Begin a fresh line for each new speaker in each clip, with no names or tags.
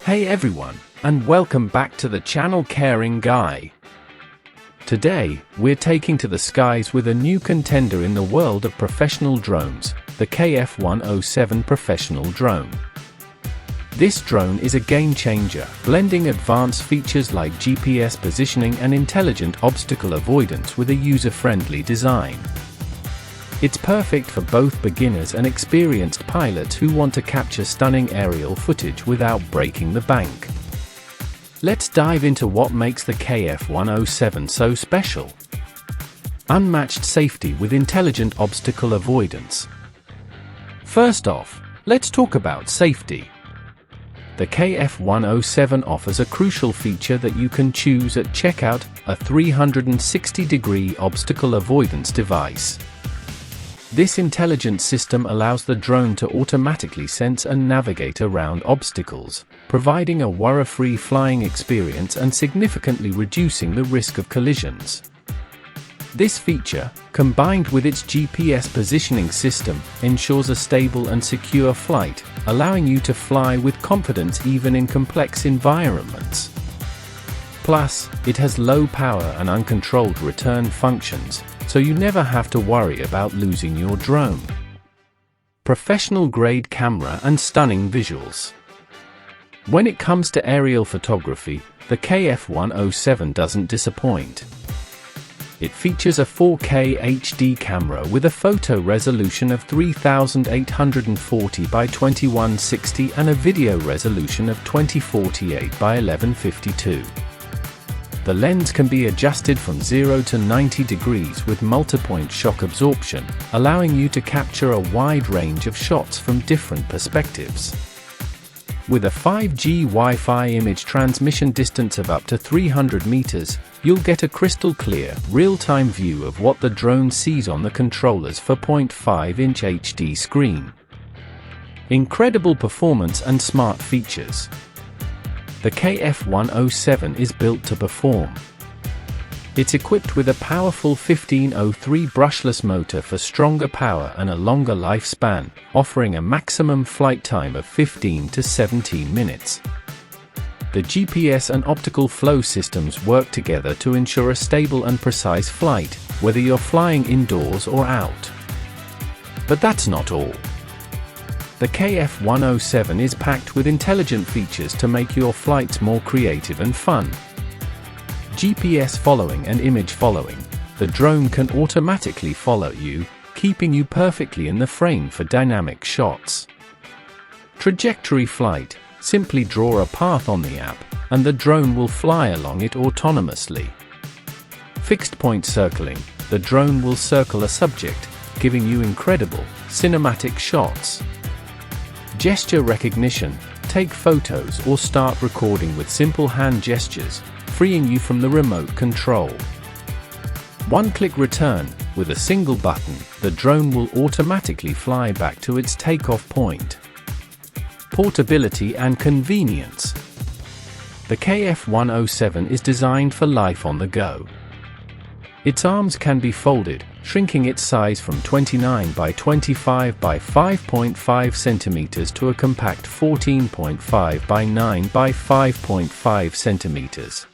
Hey everyone, and welcome back to the channel Caring Guy. Today, we're taking to the skies with a new contender in the world of professional drones, the KF107 Professional Drone. This drone is a game changer, blending advanced features like GPS positioning and intelligent obstacle avoidance with a user-friendly design. It's perfect for both beginners and experienced pilots who want to capture stunning aerial footage without breaking the bank. Let's dive into what makes the KF107 so special. Unmatched safety with intelligent obstacle avoidance. First off, let's talk about safety. The KF107 offers a crucial feature that you can choose at checkout, a 360-degree obstacle avoidance device. This intelligent system allows the drone to automatically sense and navigate around obstacles, providing a worry-free flying experience and significantly reducing the risk of collisions. This feature, combined with its GPS positioning system, ensures a stable and secure flight, allowing you to fly with confidence even in complex environments. Plus, it has low power and uncontrolled return functions, so you never have to worry about losing your drone. Professional-grade camera and stunning visuals. When it comes to aerial photography, the KF107 doesn't disappoint. It features a 4K HD camera with a photo resolution of 3840 by 2160 and a video resolution of 2048 by 1152. The lens can be adjusted from 0 to 90 degrees with multipoint shock absorption, allowing you to capture a wide range of shots from different perspectives. With a 5G Wi-Fi image transmission distance of up to 300 meters, you'll get a crystal clear, real-time view of what the drone sees on the controller's 4.5-inch HD screen. Incredible performance and smart features. The KF107 is built to perform. It's equipped with a powerful 1503 brushless motor for stronger power and a longer lifespan, offering a maximum flight time of 15 to 17 minutes. The GPS and optical flow systems work together to ensure a stable and precise flight, whether you're flying indoors or out. But that's not all. The KF107 is packed with intelligent features to make your flights more creative and fun. GPS following and image following. The drone can automatically follow you, keeping you perfectly in the frame for dynamic shots. Trajectory flight. Simply draw a path on the app, and the drone will fly along it autonomously. Fixed point circling. The drone will circle a subject, giving you incredible, cinematic shots. Gesture recognition. Take photos or start recording with simple hand gestures, freeing you from the remote control. One-click return. With a single button, the drone will automatically fly back to its takeoff point. Portability and convenience. The KF107 is designed for life on the go. Its arms can be folded, shrinking its size from 29 by 25 by 5.5 centimeters to a compact 14.5 by 9 by 5.5 centimeters.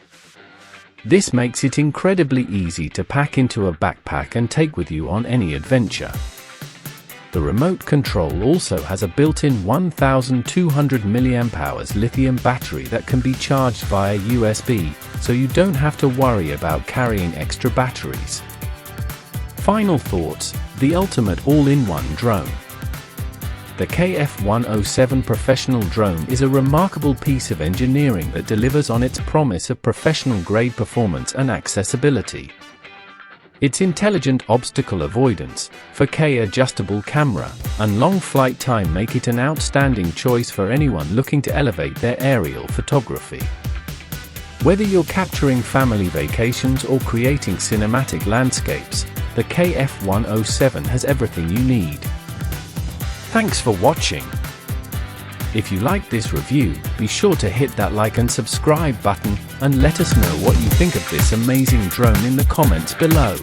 This makes it incredibly easy to pack into a backpack and take with you on any adventure. The remote control also has a built-in 1200 mAh lithium battery that can be charged via USB, so you don't have to worry about carrying extra batteries. Final thoughts, the ultimate all-in-one drone. The KF107 Professional Drone is a remarkable piece of engineering that delivers on its promise of professional-grade performance and accessibility. Its intelligent obstacle avoidance, 4K adjustable camera, and long flight time make it an outstanding choice for anyone looking to elevate their aerial photography. Whether you're capturing family vacations or creating cinematic landscapes, the KF107 has everything you need. Thanks for watching. If you liked this review, be sure to hit that like and subscribe button, and let us know what you think of this amazing drone in the comments below.